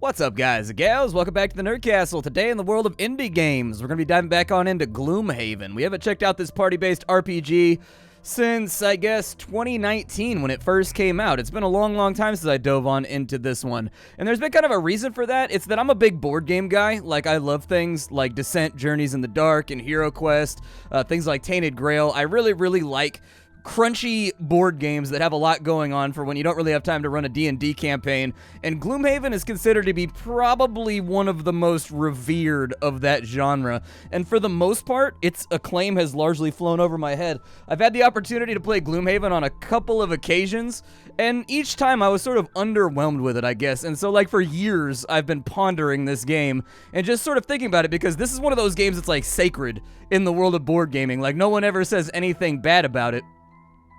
What's up, guys and gals? Welcome back to the Nerd Castle. Today in the world of indie games, we're going to be diving back on into Gloomhaven. We haven't checked out this party-based RPG since, I guess, 2019 when it first came out. It's been a long time since I dove on into this one. And there's been kind of a reason for that. It's that I'm a big board game guy. Like, I love things like Descent, Journeys in the Dark, and Hero Quest, things like Tainted Grail. I really like crunchy board games that have a lot going on for when you don't really have time to run a D&D campaign, and Gloomhaven is considered to be probably one of the most revered of that genre, and for the most part, its acclaim has largely flown over my head. I've had the opportunity to play Gloomhaven on a couple of occasions, and each time I was sort of underwhelmed with it, I guess, and so like for years, I've been pondering this game, and just sort of thinking about it, because this is one of those games that's like sacred in the world of board gaming. Like, no one ever says anything bad about it.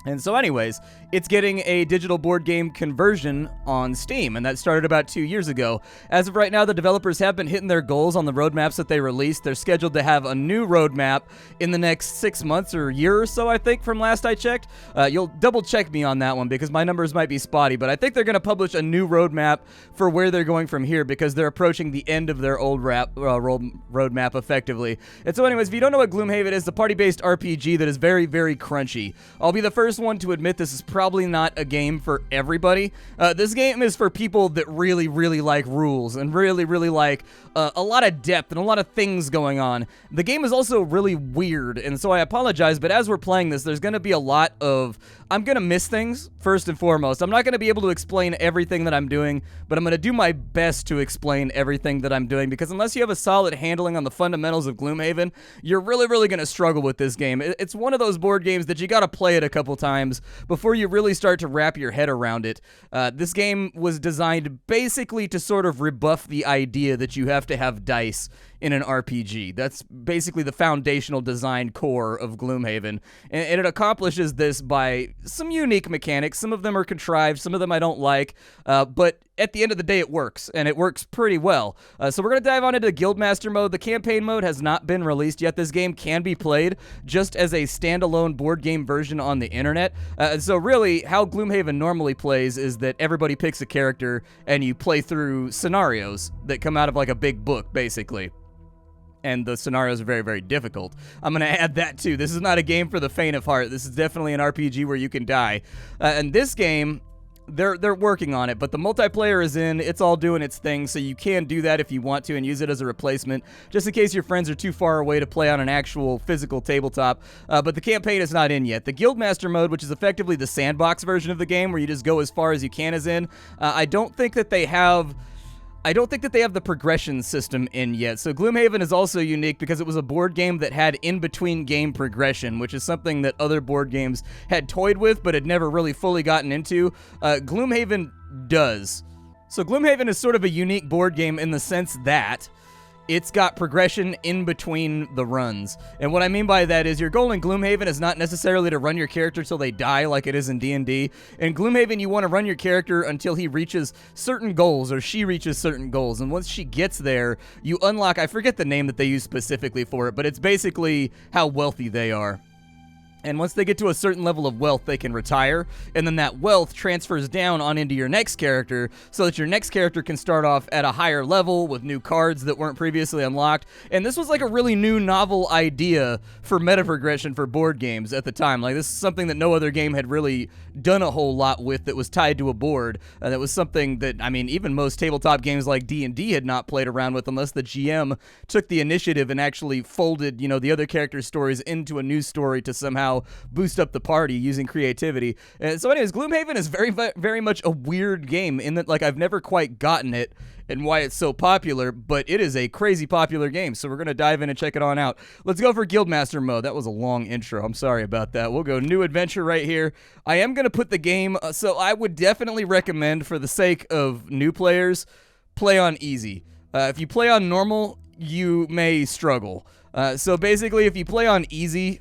And so anyways, it's getting a digital board game conversion on Steam, and that started about 2 years ago. As of right now, the developers have been hitting their goals on the roadmaps that they released. They're scheduled to have a new roadmap in the next 6 months or a year or so, I think, from last I checked. You'll double check me on that one because my numbers might be spotty, but I think they're going to publish a new roadmap for where they're going from here because they're approaching the end of their old roadmap effectively. And so anyways, if you don't know what Gloomhaven is, the party-based RPG that is very crunchy. I'll be the first one to admit this is probably not a game for everybody. This game is for people that really like rules and really like a lot of depth and a lot of things going on. The game is also really weird, and so I apologize, but as we're playing this, there's going to be a lot of... I'm going to miss things, first and foremost. I'm not going to be able to explain everything that I'm doing, but I'm going to do my best to explain everything that I'm doing, because unless you have a solid handling on the fundamentals of Gloomhaven, you're really going to struggle with this game. It's one of those board games that you got to play it a couple times before you really start to wrap your head around it. This game was designed basically to sort of rebuff the idea that you have to have dice in an RPG. That's basically the foundational design core of Gloomhaven, and it accomplishes this by some unique mechanics. Some of them are contrived, some of them I don't like, but at the end of the day, it works, and it works pretty well. So we're going to dive on into Guildmaster mode. The campaign mode has not been released yet. This game can be played just as a standalone board game version on the internet. So really, how Gloomhaven normally plays is that everybody picks a character, and you play through scenarios that come out of like a big book, basically. And the scenarios are very difficult. I'm going to add that too. This is not a game for the faint of heart. This is definitely an RPG where you can die. And this game... They're working on it, but the multiplayer is in. It's all doing its thing, so you can do that if you want to and use it as a replacement, just in case your friends are too far away to play on an actual physical tabletop. But the campaign is not in yet. The Guildmaster mode, which is effectively the sandbox version of the game, where you just go as far as you can, is in. I don't think that they have the progression system in yet. So Gloomhaven is also unique because it was a board game that had in-between game progression, which is something that other board games had toyed with but had never really fully gotten into. Gloomhaven does. So Gloomhaven is sort of a unique board game in the sense that it's got progression in between the runs. And what I mean by that is your goal in Gloomhaven is not necessarily to run your character till they die like it is in D&D. In Gloomhaven, you want to run your character until he reaches certain goals or she reaches certain goals. And once she gets there, you unlock, I forget the name that they use specifically for it, but it's basically how wealthy they are. And once they get to a certain level of wealth, they can retire, and then that wealth transfers down on into your next character, so that your next character can start off at a higher level with new cards that weren't previously unlocked. And this was like a really new, novel idea for meta progression for board games at the time. Like, this is something that no other game had really done a whole lot with that was tied to a board. And that was something that, I mean, even most tabletop games like D&D had not played around with unless the GM took the initiative and actually folded, you know, the other characters' stories into a new story to somehow boost up the party using creativity. And so anyways, Gloomhaven is very much a weird game in that, like, I've never quite gotten it and why it's so popular, but it is a crazy popular game, so we're going to dive in and check it on out. Let's go for Guildmaster mode. That was a long intro. I'm sorry about that. We'll go new adventure right here. I am going to put the game, so I would definitely recommend, for the sake of new players, play on easy. If you play on normal, you may struggle. So basically, if you play on easy,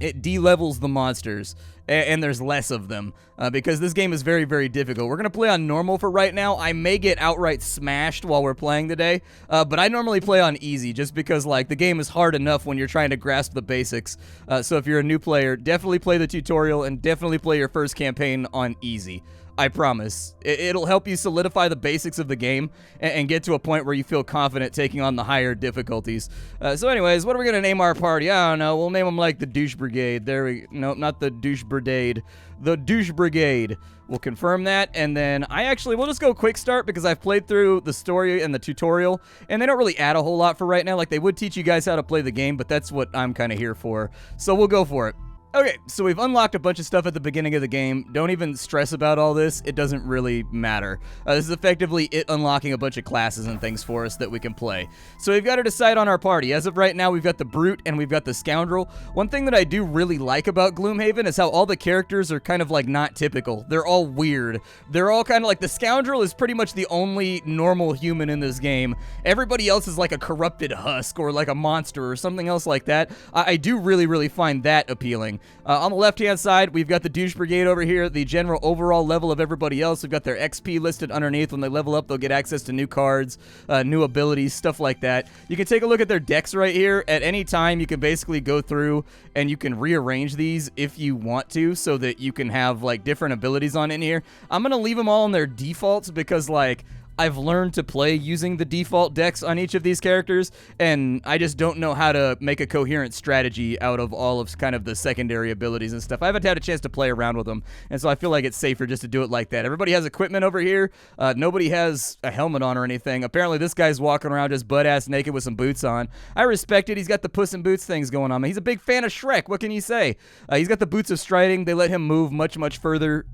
it de-levels the monsters, and there's less of them, because this game is very difficult. We're going to play on normal for right now. I may get outright smashed while we're playing today, but I normally play on easy, just because, like, the game is hard enough when you're trying to grasp the basics. So if you're a new player, definitely play the tutorial, and definitely play your first campaign on easy. I promise. It'll help you solidify the basics of the game and get to a point where you feel confident taking on the higher difficulties. So anyways, what are we going to name our party? I don't know. We'll name them like the Douche Brigade. Nope, not the Douche Brigade. The Douche Brigade. We'll confirm that, and then we'll just go quick start because I've played through the story and the tutorial, and they don't really add a whole lot for right now. Like, they would teach you guys how to play the game, but that's what I'm kind of here for. So we'll go for it. Okay, so we've unlocked a bunch of stuff at the beginning of the game. Don't even stress about all this. It doesn't really matter. This is effectively it unlocking a bunch of classes and things for us that we can play. So we've got to decide on our party. As of right now, we've got the Brute and we've got the Scoundrel. One thing that I do really like about Gloomhaven is how all the characters are kind of like not typical. They're all weird. They're all kind of like, the Scoundrel is pretty much the only normal human in this game. Everybody else is like a corrupted husk or like a monster or something else like that. I do really, really find that appealing. On the left-hand side, we've got the Douche Brigade over here, the general overall level of everybody else. We've got their XP listed underneath. When they level up, they'll get access to new cards, new abilities, stuff like that. You can take a look at their decks right here. At any time, you can basically go through and you can rearrange these if you want to so that you can have, like, different abilities on in here. I'm going to leave them all in their defaults because, like, I've learned to play using the default decks on each of these characters, and I just don't know how to make a coherent strategy out of all of kind of the secondary abilities and stuff. I haven't had a chance to play around with them, and so I feel like it's safer just to do it like that. Everybody has equipment over here. Nobody has a helmet on or anything. Apparently, this guy's walking around just butt-ass naked with some boots on. I respect it. He's got the Puss in Boots things going on. He's a big fan of Shrek. What can you say? He's got the boots of striding. They let him move much, much further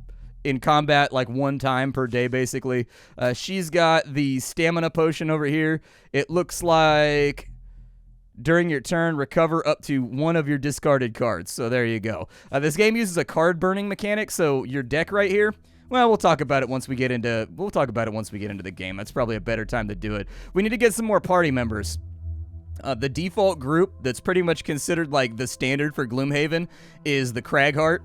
in combat, like one time per day, basically. She's got the stamina potion over here. It looks like during your turn, recover up to one of your discarded cards. So there you go. This game uses a card burning mechanic, so your deck right here, well, we'll talk about it once we get into the game. That's probably a better time to do it. We need to get some more party members. The default group that's pretty much considered like the standard for Gloomhaven is the Cragheart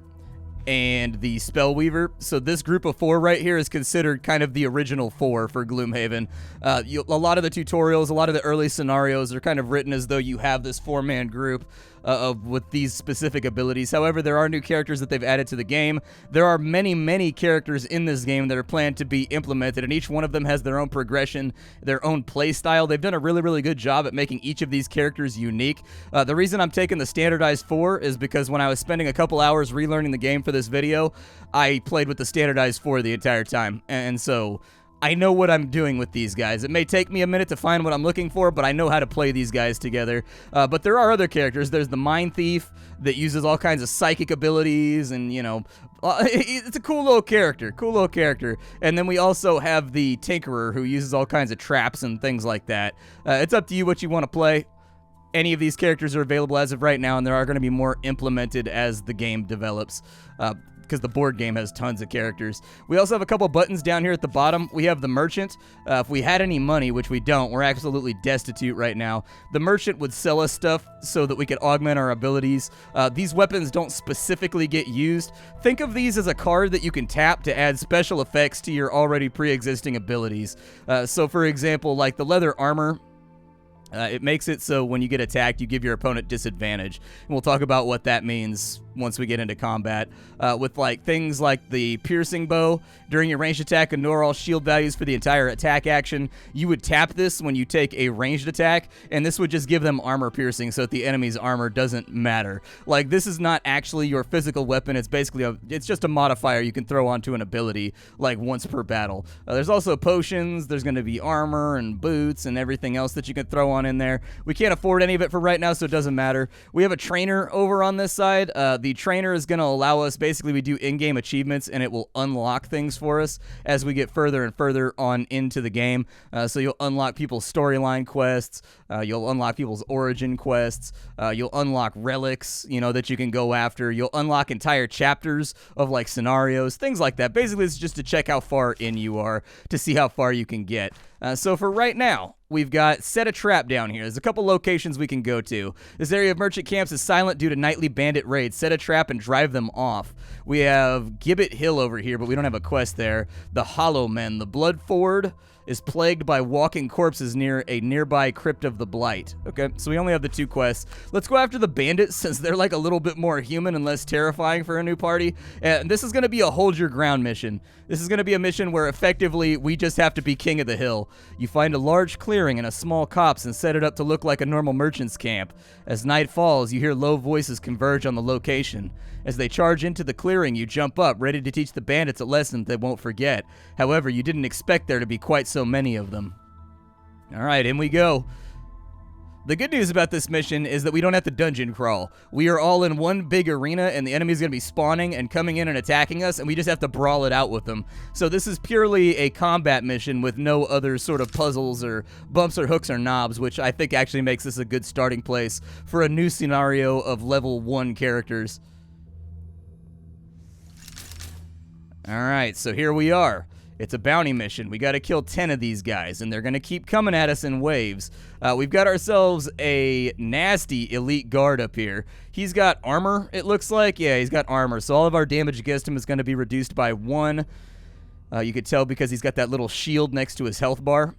and the Spellweaver. So this group of 4 right here is considered kind of the original 4 for Gloomhaven. A lot of the tutorials, a lot of the early scenarios are kind of written as though you have this 4-man group with these specific abilities. However, there are new characters that they've added to the game. There are many, many characters in this game that are planned to be implemented, and each one of them has their own progression, their own play style. They've done a really, really good job at making each of these characters unique. The reason I'm taking the standardized 4 is because when I was spending a couple hours relearning the game for this video, I played with the standardized 4 the entire time, and so I know what I'm doing with these guys. It may take me a minute to find what I'm looking for, but I know how to play these guys together. But there are other characters. There's the Mind Thief that uses all kinds of psychic abilities, and, you know, it's a cool little character. And then we also have the Tinkerer, who uses all kinds of traps and things like that. It's up to you what you want to play. Any of these characters are available as of right now, and there are going to be more implemented as the game develops, because the board game has tons of characters. We also have a couple buttons down here at the bottom. We have the Merchant. If we had any money, which we don't, we're absolutely destitute right now, the Merchant would sell us stuff so that we could augment our abilities. These weapons don't specifically get used. Think of these as a card that you can tap to add special effects to your already pre-existing abilities. So for example, like the leather armor, it makes it so when you get attacked, you give your opponent disadvantage. And we'll talk about what that means once we get into combat. With like things like the piercing bow, during your ranged attack, ignore all shield values for the entire attack action. You would tap this when you take a ranged attack, and this would just give them armor piercing so that the enemy's armor doesn't matter. Like, this is not actually your physical weapon. It's basically it's just a modifier you can throw onto an ability like once per battle. There's also potions. There's going to be armor and boots and everything else that you can throw on in there. We can't afford any of it for right now, so it doesn't matter. We have a trainer over on this side. The trainer is going to allow us, basically we do in-game achievements, and it will unlock things for us as we get further and further on into the game. So you'll unlock people's storyline quests, you'll unlock people's origin quests, you'll unlock relics, you know, that you can go after. You'll unlock entire chapters of like scenarios, things like that. Basically, it's just to check how far in you are, to see how far you can get. So for right now, we've got set a trap down here. There's a couple locations we can go to. This area of merchant camps is silent due to nightly bandit raids. Set a trap and drive them off. We have Gibbet Hill over here, but we don't have a quest there. The Hollow Men, the Blood Ford, is plagued by walking corpses near a nearby Crypt of the Blight. Okay, so we only have the 2 quests. Let's go after the bandits, since they're like a little bit more human and less terrifying for a new party. And this is going to be a hold your ground mission. This is going to be a mission where effectively we just have to be king of the hill. You find a large clearing and a small copse and set it up to look like a normal merchant's camp. As night falls, you hear low voices converge on the location. As they charge into the clearing, you jump up, ready to teach the bandits a lesson they won't forget. However, you didn't expect there to be quite so many of them. Alright, in we go. The good news about this mission is that we don't have to dungeon crawl. We are all in one big arena, and the enemy's going to be spawning and coming in and attacking us, and we just have to brawl it out with them. So this is purely a combat mission with no other sort of puzzles or bumps or hooks or knobs, which I think actually makes this a good starting place for a new scenario of level 1 characters. Alright, so here we are. It's a bounty mission. We got to kill 10 of these guys, and they're going to keep coming at us in waves. We've got ourselves a nasty elite guard up here. He's got armor, it looks like. Yeah, he's got armor, so all of our damage against him is going to be reduced by 1. You could tell because he's got that little shield next to his health bar.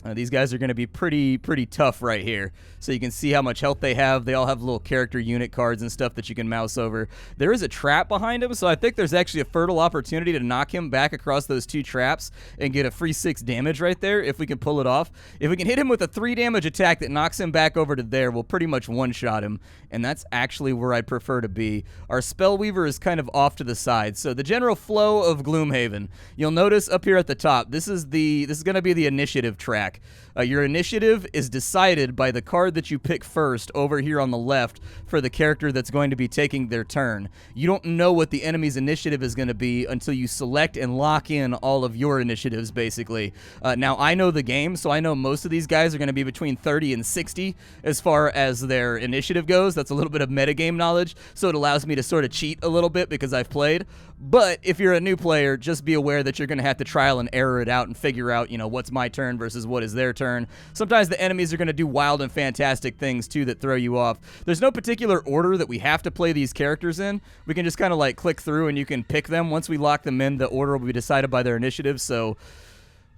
These guys are going to be pretty tough right here. So you can see how much health they have. They all have little character unit cards and stuff that you can mouse over. There is a trap behind him, so I think there's actually a fertile opportunity to knock him back across those 2 traps and get a free 6 damage right there if we can pull it off. If we can hit him with a 3 damage attack that knocks him back over to there, we'll pretty much one-shot him, and that's actually where I'd prefer to be. Our Spellweaver is kind of off to the side, so the general flow of Gloomhaven. You'll notice up here at the top, this is going to be the initiative track. Your initiative is decided by the card that you pick first over here on the left for the character that's going to be taking their turn. You don't know what the enemy's initiative is going to be until you select and lock in all of your initiatives, basically. Now, I know the game, so I know most of these guys are going to be between 30 and 60 as far as their initiative goes. That's a little bit of metagame knowledge, so it allows me to sort of cheat a little bit because I've played. But if you're a new player, just be aware that you're going to have to trial and error it out and figure out, you know, what's my turn versus what is their turn. Sometimes the enemies are going to do wild and fantastic things, too, that throw you off. There's no particular order that we have to play these characters in. We can just kind of, like, click through and you can pick them. Once we lock them in, the order will be decided by their initiative, so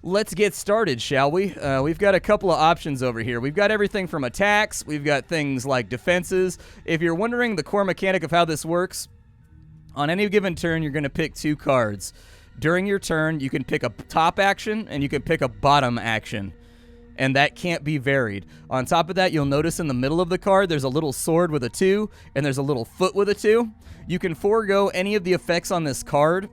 let's get started, shall we? We've got a couple of options over here. We've got everything from attacks. We've got things like defenses. If you're wondering the core mechanic of how this works, on any given turn, you're going to pick 2 cards. During your turn, you can pick a top action and you can pick a bottom action, and that can't be varied. On top of that, you'll notice in the middle of the card, there's a little sword with a 2, and there's a little foot with a 2. You can forego any of the effects on this card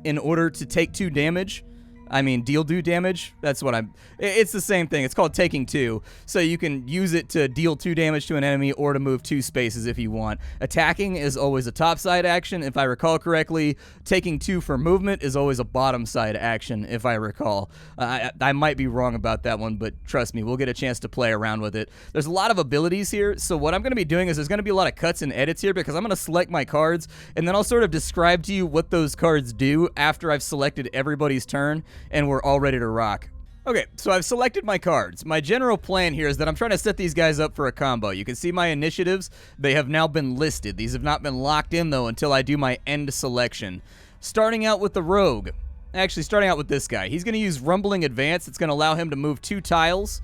in order to take 2 damage. I mean, deal 2 damage. That's what it's the same thing. It's called taking 2. So you can use it to deal 2 damage to an enemy or to move 2 spaces if you want. Attacking is always a top side action. If I recall correctly, taking 2 for movement is always a bottom side action, if I recall. I might be wrong about that one, but trust me, we'll get a chance to play around with it. There's a lot of abilities here, so what I'm going to be doing is there's going to be a lot of cuts and edits here because I'm going to select my cards, and then I'll sort of describe to you what those cards do after I've selected everybody's turn, and we're all ready to rock. Okay, so I've selected my cards. My general plan here is that I'm trying to set these guys up for a combo. You can see my initiatives. They have now been listed. These have not been locked in, though, until I do my end selection. Starting out with the Rogue. Actually, starting out with this guy. He's going to use Rumbling Advance. It's going to allow him to move 2 tiles.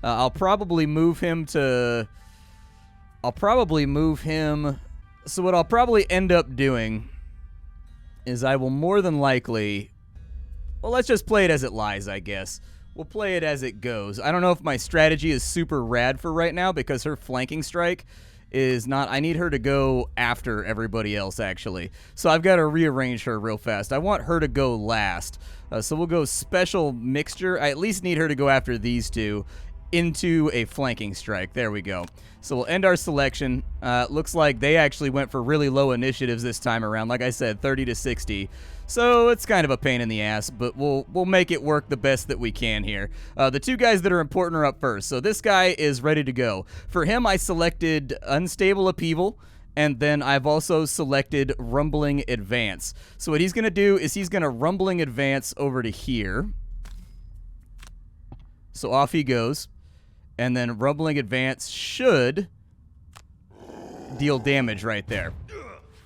I'll probably move him to... So what I'll probably end up doing is I will more than likely... Well, let's just play it as it lies, I guess. We'll play it as it goes. I don't know if my strategy is super rad for right now because her flanking strike is not... I need her to go after everybody else, actually. So I've got to rearrange her real fast. I want her to go last. So we'll go special mixture. I at least need her to go after these 2 into a flanking strike. There we go. So we'll end our selection. Looks like they actually went for really low initiatives this time around. Like I said, 30 to 60. So it's kind of a pain in the ass, but we'll make it work the best that we can here. The 2 guys that are important are up first. So this guy is ready to go. For him, I selected Unstable Upheaval, and then I've also selected Rumbling Advance. So what he's going to do is he's going to Rumbling Advance over to here. So off he goes. And then Rumbling Advance should deal damage right there.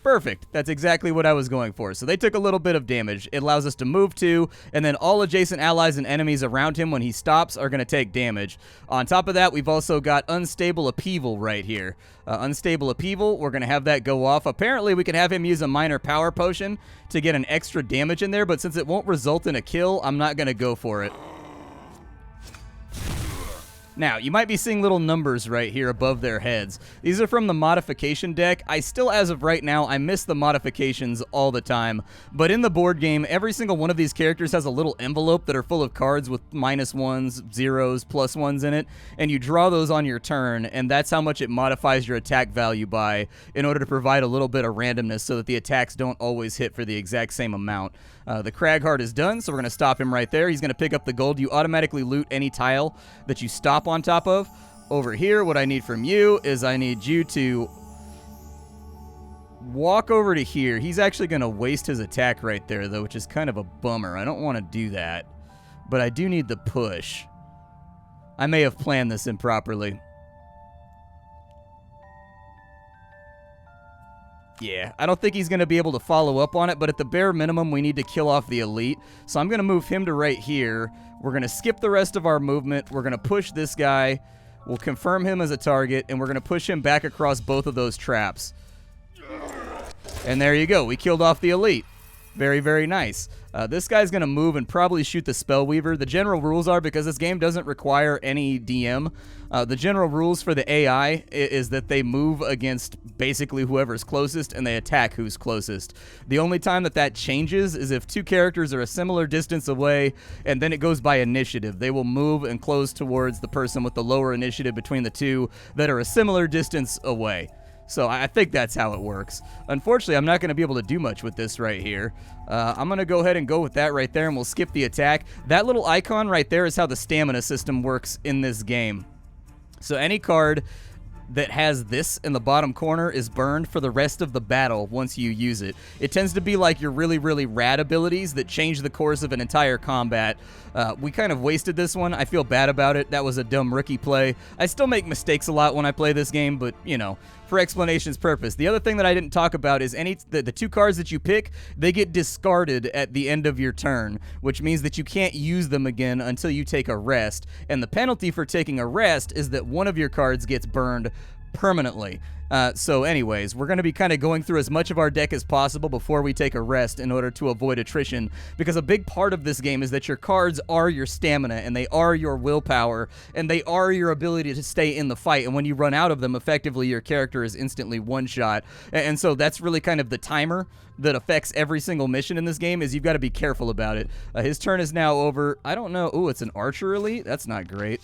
Perfect. That's exactly what I was going for. So they took a little bit of damage. It allows us to move to, and then all adjacent allies and enemies around him when he stops are going to take damage. On top of that, we've also got Unstable Upheaval right here. Unstable Upheaval, we're going to have that go off. Apparently, we can have him use a minor power potion to get an extra damage in there, but since it won't result in a kill, I'm not going to go for it. Now, you might be seeing little numbers right here above their heads. These are from the modification deck. I still, as of right now, I miss the modifications all the time. But in the board game, every single one of these characters has a little envelope that are full of cards with -1s, 0s, +1s in it. And you draw those on your turn, and that's how much it modifies your attack value by in order to provide a little bit of randomness so that the attacks don't always hit for the exact same amount. The Cragheart is done, so we're going to stop him right there. He's going to pick up the gold. You automatically loot any tile that you stop on top of. Over here, what I need from you is I need you to walk over to here. He's actually going to waste his attack right there, though, which is kind of a bummer. I don't want to do that, but I do need the push. I may have planned this improperly. Yeah, I don't think he's going to be able to follow up on it, but at the bare minimum, we need to kill off the elite. So I'm going to move him to right here. We're going to skip the rest of our movement. We're going to push this guy. We'll confirm him as a target, and we're going to push him back across both of those traps. And there you go. We killed off the elite. Very, very nice. This guy's going to move and probably shoot the Spellweaver. The general rules are, because this game doesn't require any DM, the general rules for the AI is that they move against basically whoever's closest and they attack who's closest. The only time that changes is if two characters are a similar distance away, and then it goes by initiative. They will move and close towards the person with the lower initiative between the two that are a similar distance away. So I think that's how it works. Unfortunately, I'm not going to be able to do much with this right here. I'm going to go ahead and go with that right there, and we'll skip the attack. That little icon right there is how the stamina system works in this game. So any card that has this in the bottom corner is burned for the rest of the battle once you use it. It tends to be like your really, really rad abilities that change the course of an entire combat. We kind of wasted this one. I feel bad about it. That was a dumb rookie play. I still make mistakes a lot when I play this game, but, you know, for explanation's purpose. The other thing that I didn't talk about is the two cards that you pick, they get discarded at the end of your turn, which means that you can't use them again until you take a rest. And the penalty for taking a rest is that one of your cards gets burned permanently. So anyways, we're going to be kind of going through as much of our deck as possible before we take a rest in order to avoid attrition, because a big part of this game is that your cards are your stamina, and they are your willpower, and they are your ability to stay in the fight, and when you run out of them, effectively your character is instantly one-shot. And so that's really kind of the timer that affects every single mission in this game, is you've got to be careful about it. His turn is now over. I don't know. Ooh, it's an archer elite? That's not great.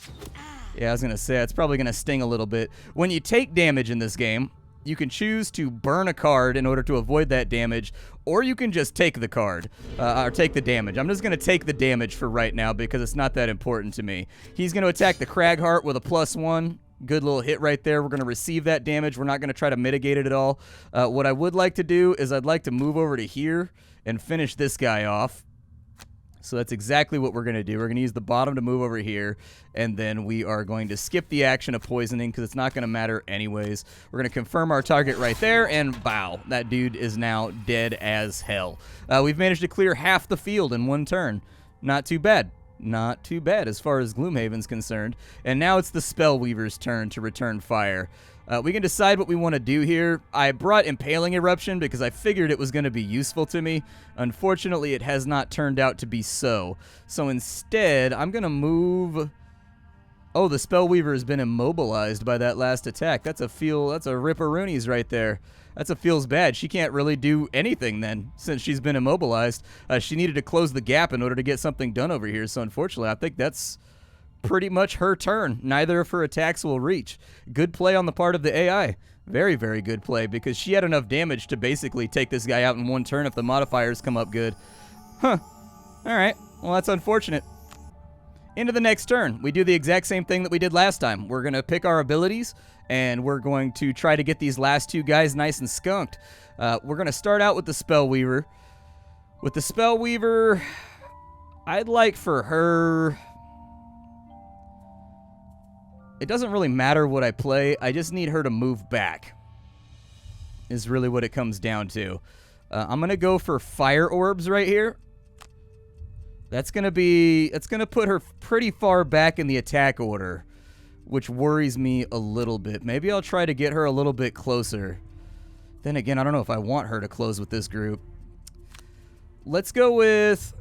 Yeah, I was going to say, it's probably going to sting a little bit. When you take damage in this game, you can choose to burn a card in order to avoid that damage, or you can just take the card, or take the damage. I'm just going to take the damage for right now because it's not that important to me. He's going to attack the Cragheart with a +1. Good little hit right there. We're going to receive that damage. We're not going to try to mitigate it at all. What I would like to do is I'd like to move over to here and finish this guy off. So that's exactly what we're going to do. We're going to use the bottom to move over here, and then we are going to skip the action of poisoning because it's not going to matter anyways. We're going to confirm our target right there, and bow, that dude is now dead as hell. We've managed to clear half the field in one turn. Not too bad. Not too bad as far as Gloomhaven's concerned. And now it's the Spellweaver's turn to return fire. We can decide what we want to do here. I brought Impaling Eruption because I figured it was going to be useful to me. Unfortunately, it has not turned out to be so. So instead, I'm going to move... Oh, the Spellweaver has been immobilized by that last attack. That's a ripperoonies right there. That feels bad. She can't really do anything then since she's been immobilized. She needed to close the gap in order to get something done over here. So unfortunately, I think that's pretty much her turn. Neither of her attacks will reach. Good play on the part of the AI. Very, very good play, because she had enough damage to basically take this guy out in one turn if the modifiers come up good. Huh. Alright. Well, that's unfortunate. Into the next turn. We do the exact same thing that we did last time. We're going to pick our abilities, and we're going to try to get these last two guys nice and skunked. We're going to start out with the Spellweaver. With the Spellweaver, I'd like for her... It doesn't really matter what I play. I just need her to move back. is really what it comes down to. I'm going to go for fire orbs right here. That's going to put her pretty far back in the attack order, which worries me a little bit. Maybe I'll try to get her a little bit closer. Then again, I don't know if I want her to close with this group. Let's go with...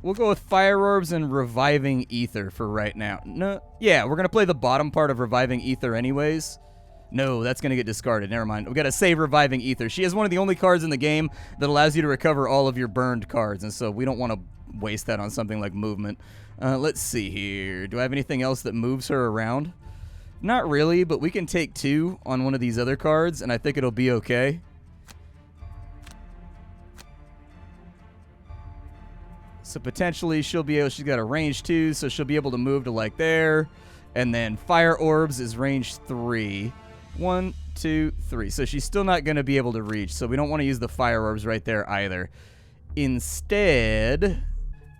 We'll go with Fire Orbs and Reviving Ether for right now. No, yeah, we're going to play the bottom part of Reviving Ether anyways. No, that's going to get discarded. Never mind. We've got to save Reviving Ether. She has one of the only cards in the game that allows you to recover all of your burned cards, and so we don't want to waste that on something like movement. Let's see here. Do I have anything else that moves her around? Not really, but we can take 2 on one of these other cards, and I think it'll be okay. So potentially she'll be able, she's got a range 2, so she'll be able to move to like there. And then Fire Orbs is range 3. 1, 2, 3. So she's still not going to be able to reach, so we don't want to use the Fire Orbs right there either. Instead,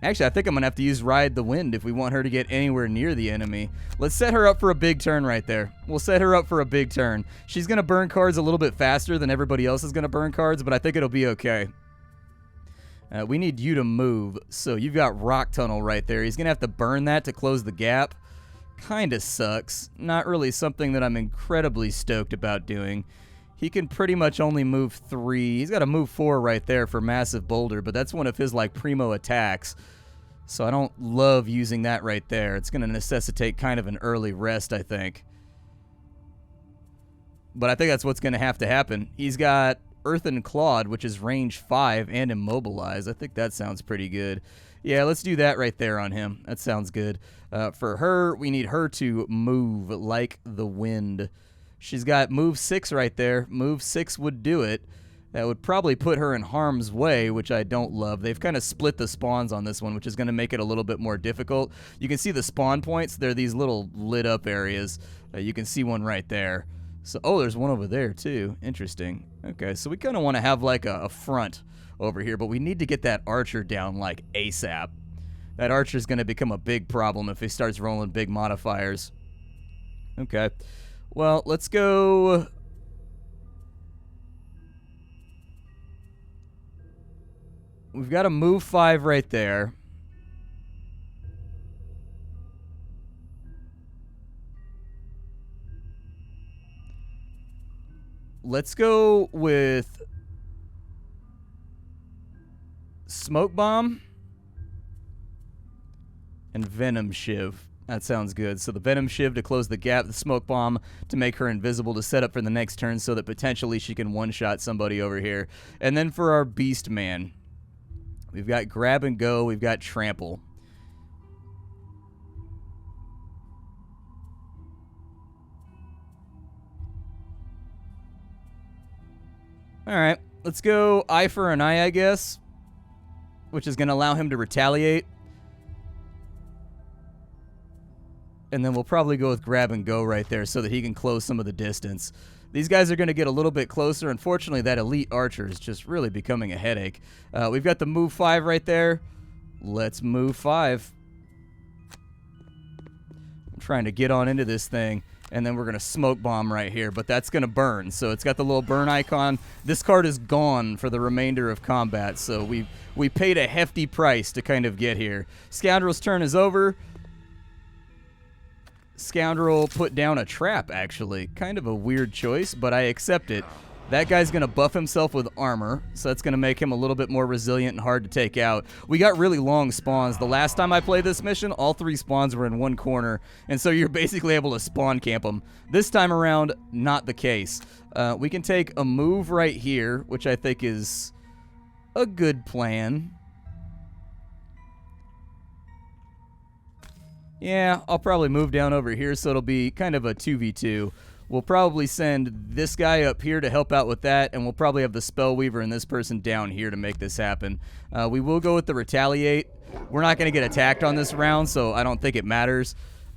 actually I think I'm going to have to use Ride the Wind if we want her to get anywhere near the enemy. Let's set her up for a big turn right there. We'll set her up for a big turn. She's going to burn cards a little bit faster than everybody else is going to burn cards, but I think it'll be okay. We need you to move. So you've got Rock Tunnel right there. He's going to have to burn that to close the gap. Kind of sucks. Not really something that I'm incredibly stoked about doing. He can pretty much only move 3. He's got to move 4 right there for Massive Boulder, but that's one of his like primo attacks. So I don't love using that right there. It's going to necessitate kind of an early rest, I think. But I think that's what's going to have to happen. He's got Earthen Clawed, which is range 5 and Immobilize. I think that sounds pretty good. Yeah, let's do that right there on him. That sounds good. For her, we need her to move like the wind. She's got move 6 right there. Move 6 would do it. That would probably put her in harm's way, which I don't love. They've kind of split the spawns on this one, which is going to make it a little bit more difficult. You can see the spawn points. They're these little lit up areas. You can see one right there. So, oh, there's one over there, too. Interesting. Okay, so we kind of want to have, like, a front over here, but we need to get that archer down, like, ASAP. That archer's going to become a big problem if he starts rolling big modifiers. Okay. Well, let's go... We've got a move 5 right there. Let's go with Smoke Bomb and Venom Shiv. That sounds good. So the Venom Shiv to close the gap, the Smoke Bomb to make her invisible to set up for the next turn so that potentially she can one-shot somebody over here. And then for our Beast Man, we've got Grab and Go, we've got Trample. Alright, let's go Eye for an Eye, I guess, which is going to allow him to retaliate. And then we'll probably go with Grab and Go right there so that he can close some of the distance. These guys are going to get a little bit closer. Unfortunately, that elite archer is just really becoming a headache. We've got the move 5 right there. Let's move 5. I'm trying to get on into this thing. And then we're going to Smoke Bomb right here, but that's going to burn. So it's got the little burn icon. This card is gone for the remainder of combat, so we paid a hefty price to kind of get here. Scoundrel's turn is over. Scoundrel put down a trap, actually. Kind of a weird choice, but I accept it. That guy's going to buff himself with armor, so that's going to make him a little bit more resilient and hard to take out. We got really long spawns. The last time I played this mission, all 3 spawns were in one corner, and so you're basically able to spawn camp them. This time around, not the case. We can take a move right here, which I think is a good plan. Yeah, I'll probably move down over here, so it'll be kind of a 2v2. We'll probably send this guy up here to help out with that, and we'll probably have the Spellweaver and this person down here to make this happen. We will go with the Retaliate. We're not going to get attacked on this round, so I don't think it matters.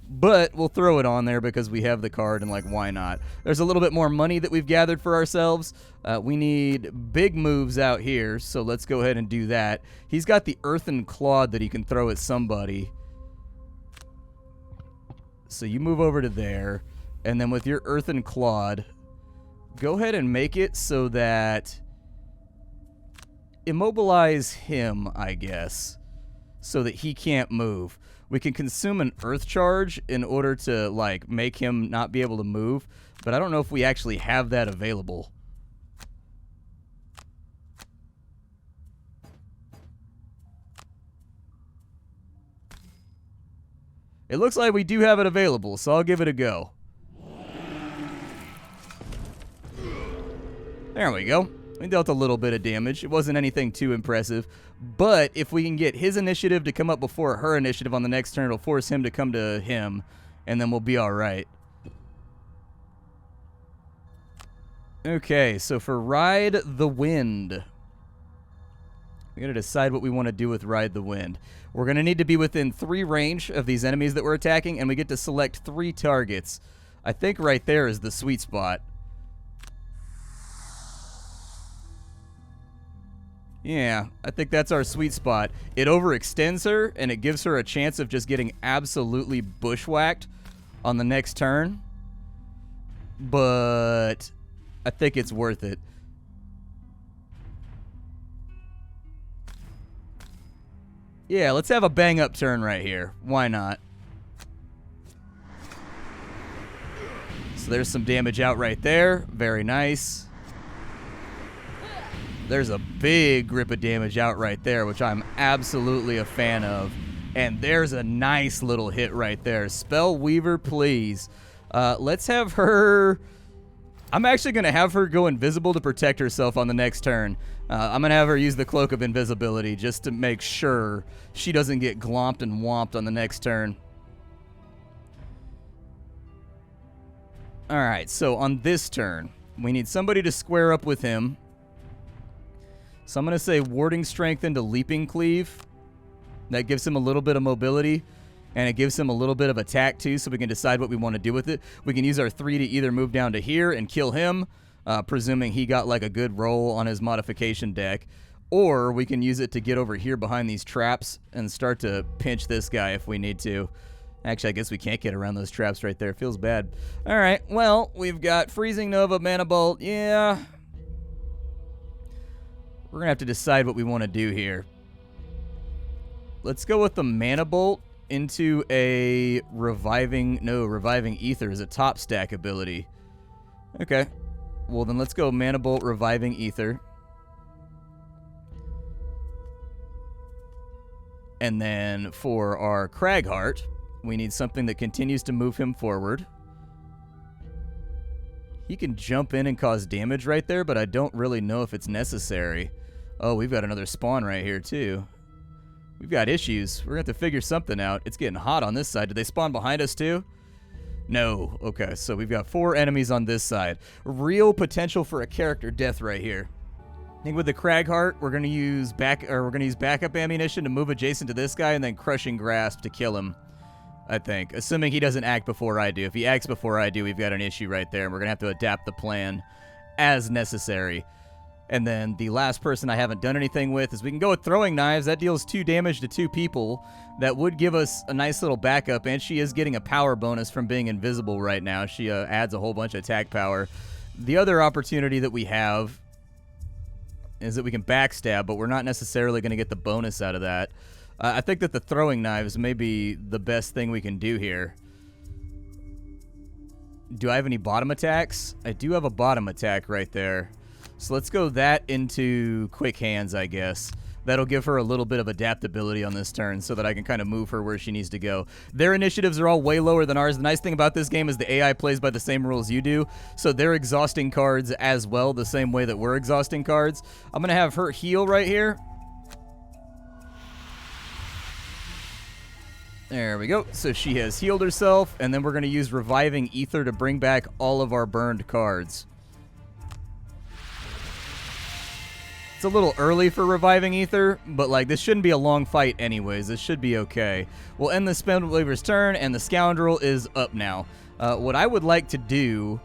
But we'll throw it on there because we have the card, and, like, why not? There's a little bit more money that we've gathered for ourselves. We need big moves out here, so let's go ahead and do that. He's got the Earthen Clawed that he can throw at somebody. So you move over to there. And then with your Earthen Clod, go ahead and make it so that... immobilize him, I guess, so that he can't move. We can consume an Earth Charge in order to, like, make him not be able to move, but I don't know if we actually have that available. It looks like we do have it available, so I'll give it a go. There we go. We dealt a little bit of damage. It wasn't anything too impressive. But if we can get his initiative to come up before her initiative on the next turn, it'll force him to come to him, and then we'll be all right. Okay, so for Ride the Wind, we got to decide what we want to do with Ride the Wind. We're going to need to be within 3 range of these enemies that we're attacking, and we get to select 3 targets. I think right there is the sweet spot. Yeah, I think that's our sweet spot. It overextends her, and it gives her a chance of just getting absolutely bushwhacked on the next turn. But I think it's worth it. Yeah, let's have a bang-up turn right here. Why not? So there's some damage out right there. Very nice. There's a big grip of damage out right there, which I'm absolutely a fan of. And there's a nice little hit right there. Spell Weaver, please. Let's have her... I'm actually going to have her go invisible to protect herself on the next turn. I'm going to have her use the Cloak of Invisibility just to make sure she doesn't get glomped and womped on the next turn. Alright, so on this turn, we need somebody to square up with him. So I'm going to say Warding Strength into Leaping Cleave. That gives him a little bit of mobility, and it gives him a little bit of attack too, so we can decide what we want to do with it. We can use our 3 to either move down to here and kill him, presuming he got like a good roll on his modification deck, or we can use it to get over here behind these traps and start to pinch this guy if we need to. Actually, I guess we can't get around those traps right there. Feels bad. All right, well, we've got Freezing Nova, Mana Bolt. Yeah. We're going to have to decide what we want to do here. Let's go with the Mana Bolt into a Reviving Ether is a top stack ability. Okay. Well, then let's go Mana Bolt, Reviving Ether. And then for our Cragheart, we need something that continues to move him forward. He can jump in and cause damage right there, but I don't really know if it's necessary. Oh, we've got another spawn right here, too. We've got issues. We're going to have to figure something out. It's getting hot on this side. Did they spawn behind us, too? No. Okay, so we've got 4 enemies on this side. Real potential for a character death right here. I think with the Cragheart, we're going to use backup ammunition to move adjacent to this guy, and then Crushing Grasp to kill him. I think, assuming he doesn't act before I do. If he acts before I do, we've got an issue right there, and we're going to have to adapt the plan as necessary. And then the last person I haven't done anything with is we can go with Throwing Knives. That deals 2 damage to 2 people. That would give us a nice little backup, and she is getting a power bonus from being invisible right now. She adds a whole bunch of attack power. The other opportunity that we have is that we can backstab, but we're not necessarily going to get the bonus out of that. I think that the Throwing Knives may be the best thing we can do here. Do I have any bottom attacks? I do have a bottom attack right there. So let's go that into Quick Hands, I guess. That'll give her a little bit of adaptability on this turn so that I can kind of move her where she needs to go. Their initiatives are all way lower than ours. The nice thing about this game is the AI plays by the same rules you do, so they're exhausting cards as well, the same way that we're exhausting cards. I'm going to have her heal right here. There we go. So she has healed herself, and then we're going to use Reviving Ether to bring back all of our burned cards. It's a little early for Reviving Ether, but like this shouldn't be a long fight anyways. This should be okay. We'll end the Spellweaver's turn, and the Scoundrel is up now. What I would like to do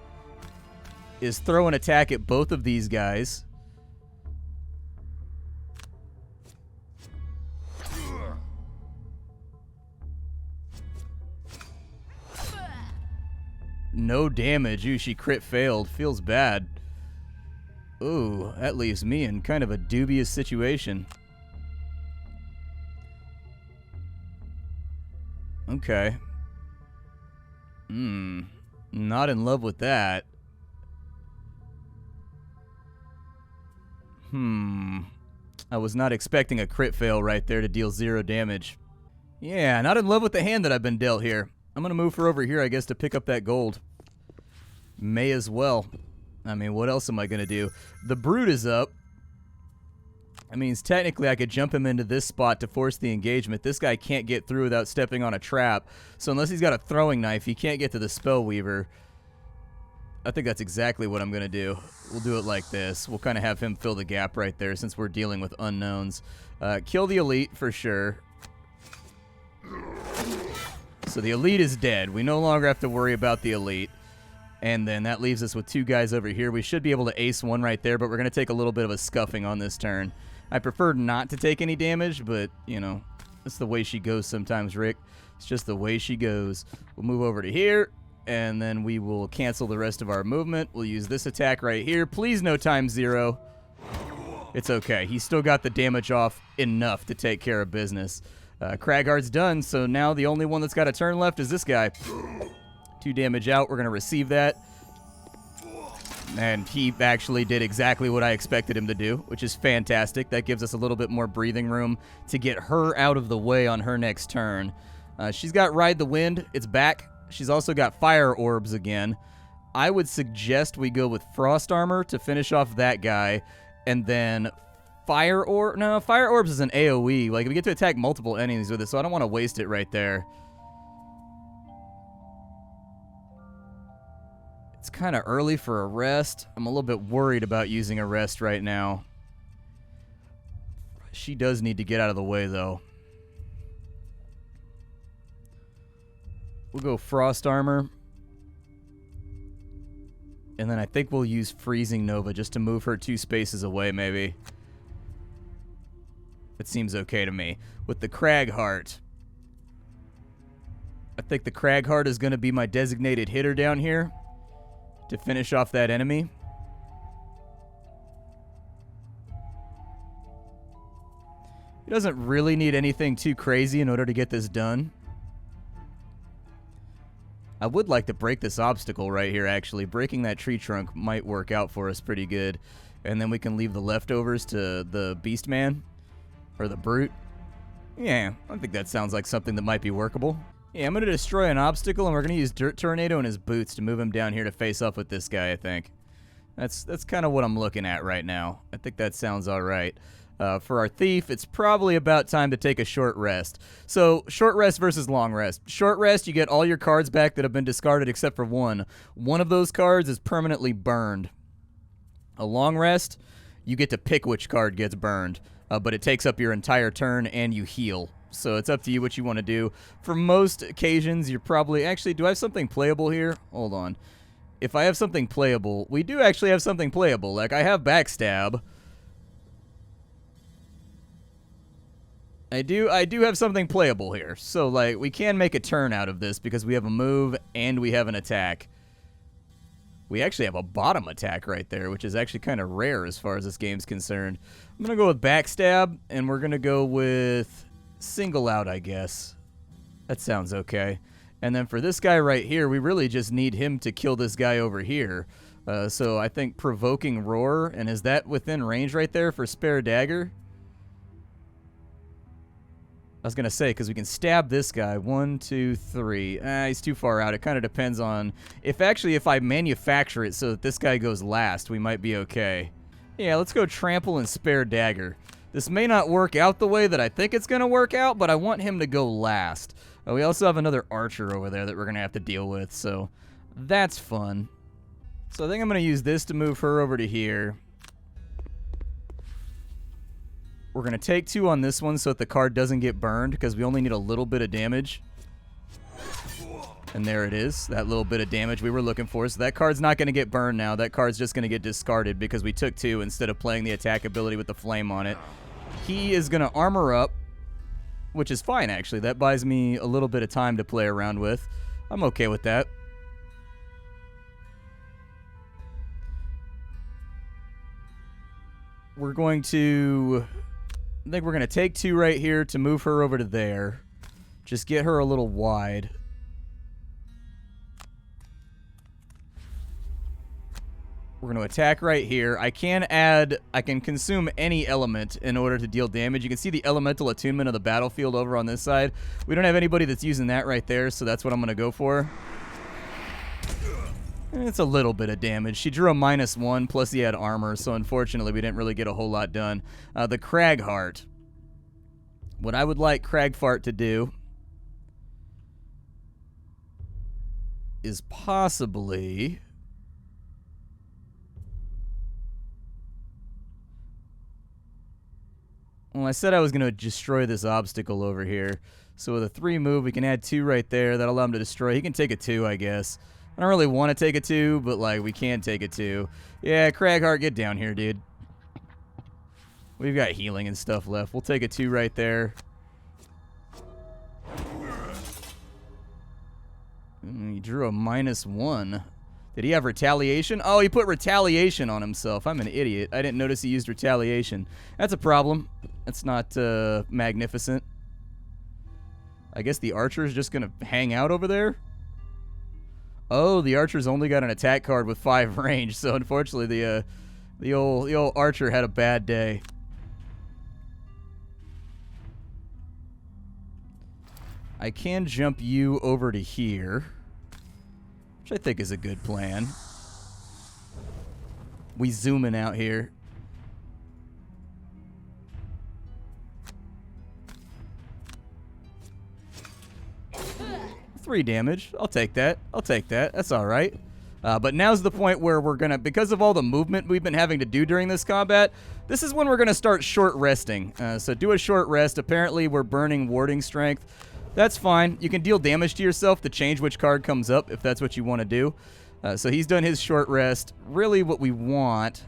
is throw an attack at both of these guys. No damage. Ooh, she crit failed. Feels bad. Ooh, that leaves me in kind of a dubious situation. Okay. Not in love with that. I was not expecting a crit fail right there to deal 0 damage. Yeah, not in love with the hand that I've been dealt here. I'm going to move her over here, I guess, to pick up that gold. May as well. I mean, what else am I going to do? The Brute is up. That means technically I could jump him into this spot to force the engagement. This guy can't get through without stepping on a trap. So unless he's got a throwing knife, he can't get to the Spellweaver. I think that's exactly what I'm going to do. We'll do it like this. We'll kind of have him fill the gap right there since we're dealing with unknowns. Kill the Elite for sure. So the Elite is dead. We no longer have to worry about the Elite. And then that leaves us with 2 guys over here. We should be able to ace 1 right there, but we're going to take a little bit of a scuffing on this turn. I prefer not to take any damage, but, you know, that's the way she goes sometimes, Rick. It's just the way she goes. We'll move over to here, and then we will cancel the rest of our movement. We'll use this attack right here. Please no time 0. It's okay. He's still got the damage off enough to take care of business. Craghart's done, so now the only one that's got a turn left is this guy. 2 damage out. We're going to receive that. And he actually did exactly what I expected him to do, which is fantastic. That gives us a little bit more breathing room to get her out of the way on her next turn. She's got Ride the Wind. It's back. She's also got Fire Orbs again. I would suggest we go with Frost Armor to finish off that guy. And then Fire Orb. No, Fire Orbs is an AoE. Like, we get to attack multiple enemies with it, so I don't want to waste it right there. It's kind of early for a rest. I'm a little bit worried about using a rest right now. She does need to get out of the way, though. We'll go Frost Armor. And then I think we'll use Freezing Nova just to move her 2 spaces away, maybe. It seems okay to me. With the Cragheart, I think the Cragheart is going to be my designated hitter down here to finish off that enemy. He doesn't really need anything too crazy in order to get this done. I would like to break this obstacle right here, actually. Breaking that tree trunk might work out for us pretty good. And then we can leave the leftovers to the Beastman. Or the Brute. Yeah, I think that sounds like something that might be workable. Yeah, I'm going to destroy an obstacle, and we're going to use Dirt Tornado and his boots to move him down here to face off with this guy, I think. That's kind of what I'm looking at right now. I think that sounds all right. For our Thief, it's probably about time to take a short rest. So, short rest versus long rest. Short rest, you get all your cards back that have been discarded except for one. One of those cards is permanently burned. A long rest, you get to pick which card gets burned, but it takes up your entire turn and you heal. So it's up to you what you want to do. For most occasions, you're probably... Actually, do I have something playable here? Hold on. If I have something playable... We do actually have something playable. Like, I have Backstab. I do have something playable here. So, like, we can make a turn out of this because we have a move and we have an attack. We actually have a bottom attack right there, which is actually kind of rare as far as this game's concerned. I'm going to go with Backstab, and we're going to go with... Single Out, I guess. That sounds okay. And then for this guy right here, we really just need him to kill this guy over here. So I think Provoking Roar, and is that within range right there for Spare Dagger? I was going to say, because we can stab this guy. 1, 2, 3. He's too far out. It kind of depends on... If I manufacture it so that this guy goes last, we might be okay. Yeah, let's go Trample and Spare Dagger. This may not work out the way that I think it's going to work out, but I want him to go last. We also have another archer over there that we're going to have to deal with, so that's fun. So I think I'm going to use this to move her over to here. We're going to take 2 on this one so that the card doesn't get burned, because we only need a little bit of damage. And there it is, that little bit of damage we were looking for. So that card's not going to get burned now. That card's just going to get discarded because we took 2 instead of playing the attack ability with the flame on it. He is going to armor up, which is fine, actually. That buys me a little bit of time to play around with. I'm okay with that. we're going to... I think we're going to take 2 right here to move her over to there. Just get her a little wide. We're going to attack right here. I can consume any element in order to deal damage. You can see the elemental attunement of the battlefield over on this side. We don't have anybody that's using that right there, so that's what I'm going to go for. It's a little bit of damage. She drew a -1, plus he had armor, so unfortunately we didn't really get a whole lot done. The Cragheart. What I would like Cragfart to do is possibly... Well, I said I was going to destroy this obstacle over here. So with a 3 move, we can add 2 right there. That'll allow him to destroy. He can take a 2, I guess. I don't really want to take a 2, but, like, we can take a 2. Yeah, Cragheart, get down here, dude. We've got healing and stuff left. We'll take a 2 right there. He drew a -1. Did he have retaliation? Oh, he put retaliation on himself. I'm an idiot. I didn't notice he used retaliation. That's a problem. That's not magnificent. I guess the archer's just going to hang out over there? Oh, the archer's only got an attack card with 5 range, so unfortunately the old archer had a bad day. I can jump you over to here, which I think is a good plan. We zoom in out here. Three damage. I'll take that. I'll take that. That's all right. But now's the point where we're going to, because of all the movement we've been having to do during this combat, this is when we're going to start short resting. So do a short rest. Apparently, we're burning warding strength. That's fine. You can deal damage to yourself to change which card comes up if that's what you want to do. So he's done his short rest. Really what we want,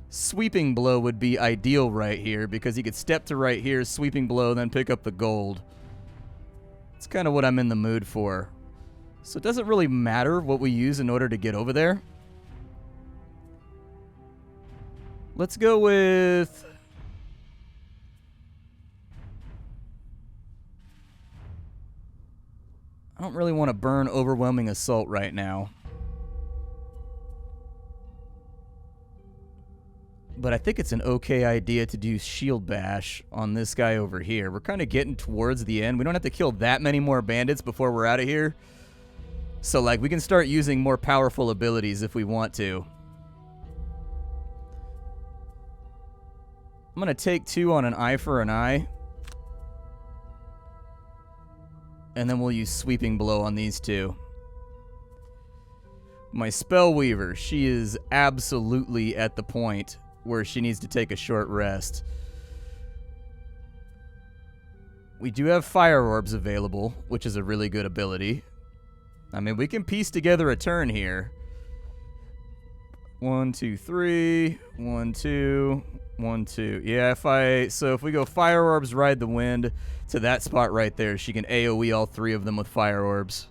Sweeping Blow would be ideal right here because he could step to right here, Sweeping Blow, then pick up the gold. It's kind of what I'm in the mood for. So it doesn't really matter what we use in order to get over there. Let's go with... I don't really want to burn Overwhelming Assault right now. But I think it's an okay idea to do Shield Bash on this guy over here. We're kind of getting towards the end. We don't have to kill that many more bandits before we're out of here. So, like, we can start using more powerful abilities if we want to. I'm going to take 2 on an eye for an eye. And then we'll use Sweeping Blow on these 2. My Spellweaver, she is absolutely at the point where she needs to take a short rest. We do have Fire Orbs available, which is a really good ability. I mean, we can piece together a turn here. 1, 2, 3. 1, 2. 1, 2. Yeah, if we go Fire Orbs, Ride the Wind to that spot right there, she can AoE all 3 of them with Fire Orbs.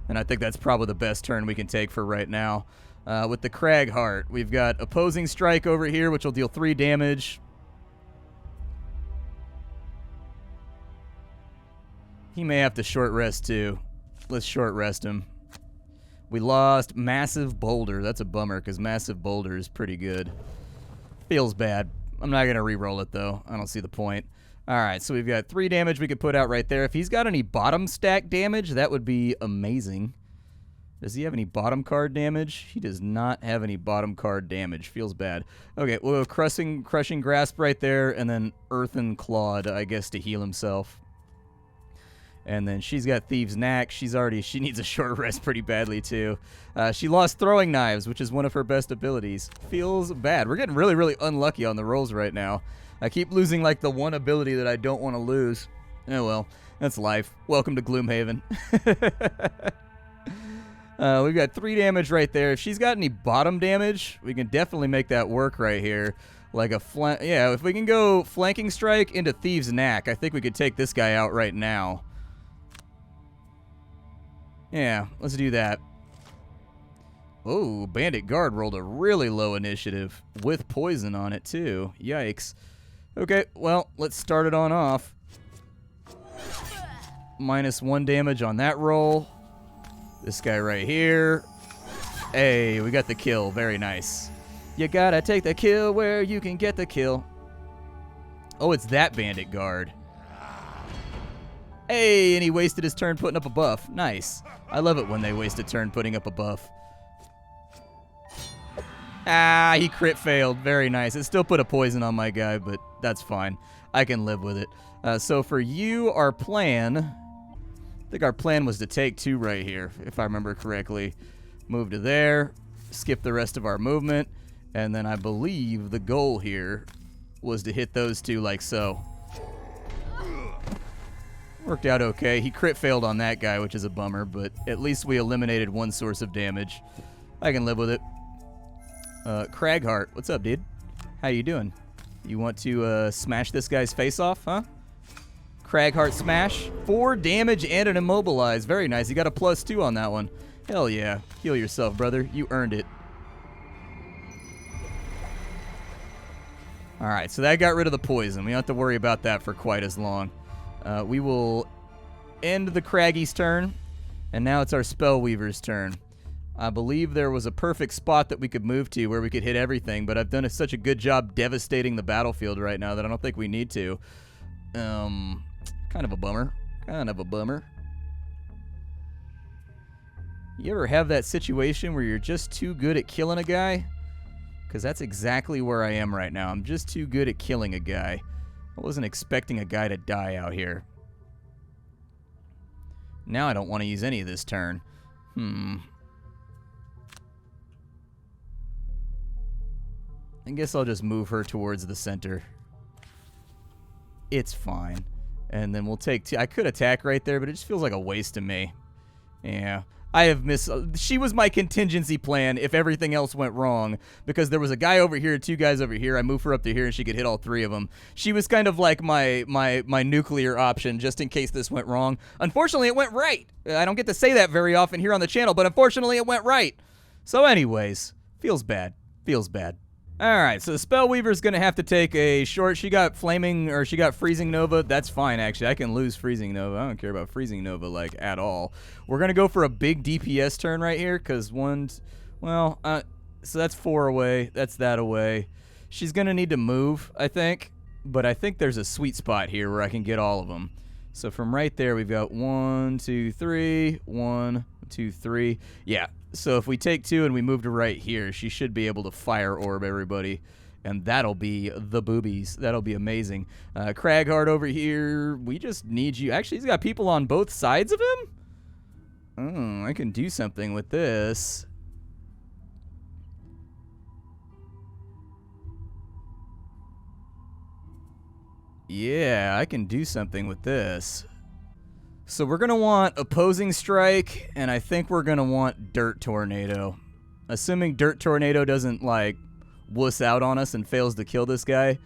And I think that's probably the best turn we can take for right now. With the Cragheart, we've got Opposing Strike over here, which will deal 3 damage. He may have to short rest too. Let's short rest him. We lost Massive Boulder. That's a bummer because Massive Boulder is pretty good. Feels bad. I'm not going to re-roll it though. I don't see the point. Alright, so we've got 3 damage we could put out right there. If he's got any bottom stack damage, that would be amazing. Does he have any bottom card damage? He does not have any bottom card damage. Feels bad. Okay, we'll go Crushing Grasp right there, and then Earthen Claw, I guess, to heal himself. And then she's got Thieves' Knack. She needs a short rest pretty badly, too. She lost Throwing Knives, which is one of her best abilities. Feels bad. We're getting really, really unlucky on the rolls right now. I keep losing, like, the one ability that I don't want to lose. Oh, well. That's life. Welcome to Gloomhaven. We've got 3 damage right there. If she's got any bottom damage, we can definitely make that work right here. Like a yeah, if we can go Flanking Strike into Thieves' Knack, I think we could take this guy out right now. Yeah, let's do that. Oh, Bandit Guard rolled a really low initiative with poison on it, too. Yikes. Okay, well, let's start it on off. -1 damage on that roll. This guy right here. Hey, we got the kill. Very nice. You gotta take the kill where you can get the kill. Oh, it's that Bandit Guard. Hey, and he wasted his turn putting up a buff. Nice. I love it when they waste a turn putting up a buff. Ah, he crit failed. Very nice. It still put a poison on my guy, but that's fine. I can live with it. So for you, our plan... I think our plan was to take 2 right here, if I remember correctly. Move to there, skip the rest of our movement, and then I believe the goal here was to hit those 2 like so. Worked out okay. He crit failed on that guy, which is a bummer, but at least we eliminated 1 source of damage. I can live with it. Cragheart, what's up, dude? How you doing? You want to smash this guy's face off, huh? Cragheart smash. 4 damage and an immobilize. Very nice. You got a +2 on that one. Hell yeah. Heal yourself, brother. You earned it. Alright, so that got rid of the poison. We don't have to worry about that for quite as long. We will end the Craggy's turn, and now it's our Spellweaver's turn. I believe there was a perfect spot that we could move to where we could hit everything, but I've done such a good job devastating the battlefield right now that I don't think we need to. Kind of a bummer. Kind of a bummer. You ever have that situation where you're just too good at killing a guy? Because that's exactly where I am right now. I'm just too good at killing a guy. I wasn't expecting a guy to die out here. Now I don't want to use any of this turn. I guess I'll just move her towards the center. It's fine. And then we'll take 2. I could attack right there, but it just feels like a waste to me. Yeah. I have missed... She was my contingency plan if everything else went wrong, because there was a guy over here, 2 guys over here. I moved her up to here, and she could hit all 3 of them. She was kind of like my nuclear option, just in case this went wrong. Unfortunately, it went right. I don't get to say that very often here on the channel, but unfortunately, it went right. So anyways, feels bad. Feels bad. Alright, so the Spellweaver's gonna have to take a short. She got Freezing Nova. That's fine, actually. I can lose Freezing Nova. I don't care about Freezing Nova, like, at all. We're gonna go for a big DPS turn right here, because so that's 4 away. That's that away. She's gonna need to move, I think. But I think there's a sweet spot here where I can get all of them. So from right there, we've got 1, 2, 3. 1, 2, 3. Yeah. So if we take 2 and we move to right here, she should be able to fire orb everybody. And that'll be the boobies. That'll be amazing. Cragheart over here. We just need you. Actually, he's got people on both sides of him? Oh, I can do something with this. Yeah, I can do something with this. So we're going to want Opposing Strike, and I think we're going to want Dirt Tornado. Assuming Dirt Tornado doesn't, like, wuss out on us and fails to kill this guy,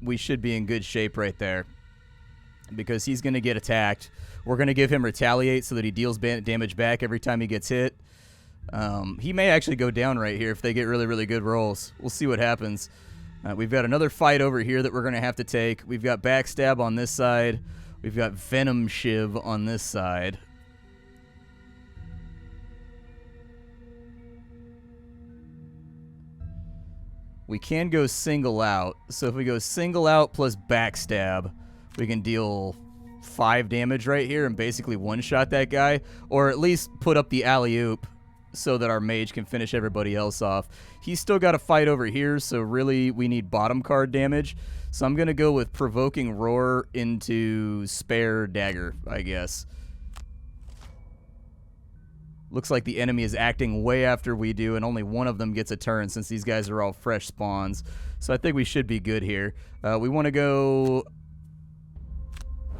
we should be in good shape right there. Because he's going to get attacked. We're going to give him Retaliate so that he deals damage back every time he gets hit. He may actually go down right here if they get really, really good rolls. We'll see what happens. We've got another fight over here that we're going to have to take. We've got Backstab on this side. We've got Venom Shiv on this side. We can go single out. So if we go single out plus Backstab, we can deal 5 damage right here and basically one-shot that guy. Or at least put up the alley-oop so that our mage can finish everybody else off. He's still got a fight over here, so really we need bottom card damage. So I'm going to go with Provoking Roar into Spare Dagger, I guess. Looks like the enemy is acting way after we do, and only one of them gets a turn since these guys are all fresh spawns. So I think we should be good here. We want to go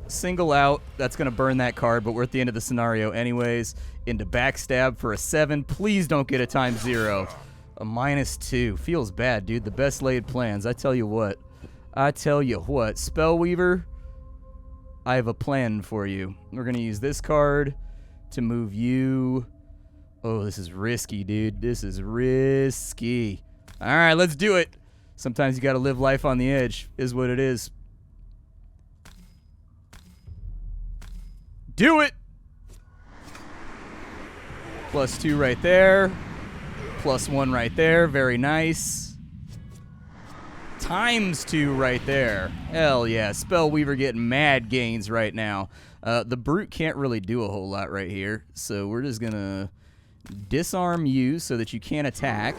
single out. That's going to burn that card, but we're at the end of the scenario anyways. Into Backstab for a 7. Please don't get a ×0. A -2. Feels bad, dude. The best laid plans. I tell you what. I tell you what. Spellweaver, I have a plan for you. We're going to use this card to move you Oh, this is risky, dude. This is risky. All right, let's do it. Sometimes you got to live life on the edge, is what it is. Do it! +2 right there. +1 right there. Very nice. ×2 right there. Hell yeah. Spellweaver getting mad gains right now. The Brute can't really do a whole lot right here, so we're just going to disarm you so that you can't attack.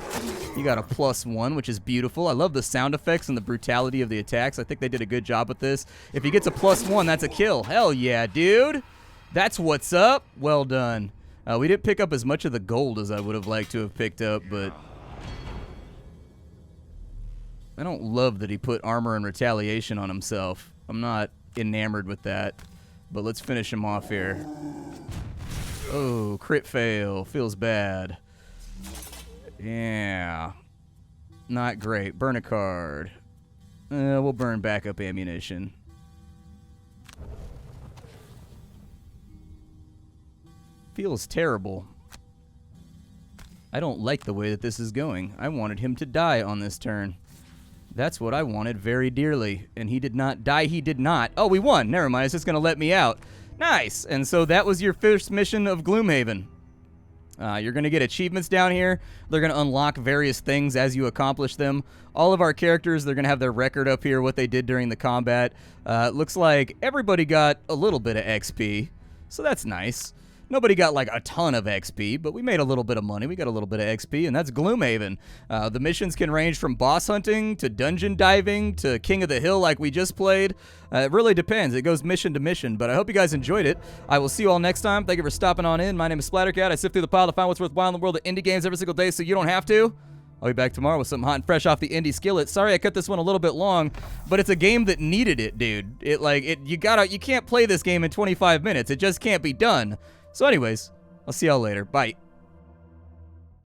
You got a +1, which is beautiful. I love the sound effects and the brutality of the attacks. I think they did a good job with this. If he gets a +1, that's a kill. Hell yeah, dude. That's what's up. Well done. We didn't pick up as much of the gold as I would have liked to have picked up, but I don't love that he put armor and retaliation on himself. I'm not enamored with that, but let's finish him off here. Oh, crit fail. Feels bad. Yeah. Not great. Burn a card. We'll burn backup ammunition. Feels terrible. I don't like the way that this is going. I wanted him to die on this turn. That's what I wanted very dearly. And he did not die. He did not. Oh, we won. Never mind. It's just going to let me out. Nice. And so that was your first mission of Gloomhaven. You're going to get achievements down here. They're going to unlock various things as you accomplish them. All of our characters, they're going to have their record up here, what they did during the combat. Looks like everybody got a little bit of XP. So that's nice. Nobody got like a ton of XP, but we made a little bit of money. We got a little bit of XP, and that's Gloomhaven. The missions can range from boss hunting to dungeon diving to King of the Hill like we just played. It really depends. It goes mission to mission, but I hope you guys enjoyed it. I will see you all next time. Thank you for stopping on in. My name is Splattercat. I sift through the pile to find what's worthwhile in the world of indie games every single day so you don't have to. I'll be back tomorrow with something hot and fresh off the indie skillet. Sorry I cut this one a little bit long, but it's a game that needed it, dude. You can't play this game in 25 minutes. It just can't be done. So anyways, I'll see y'all later. Bye.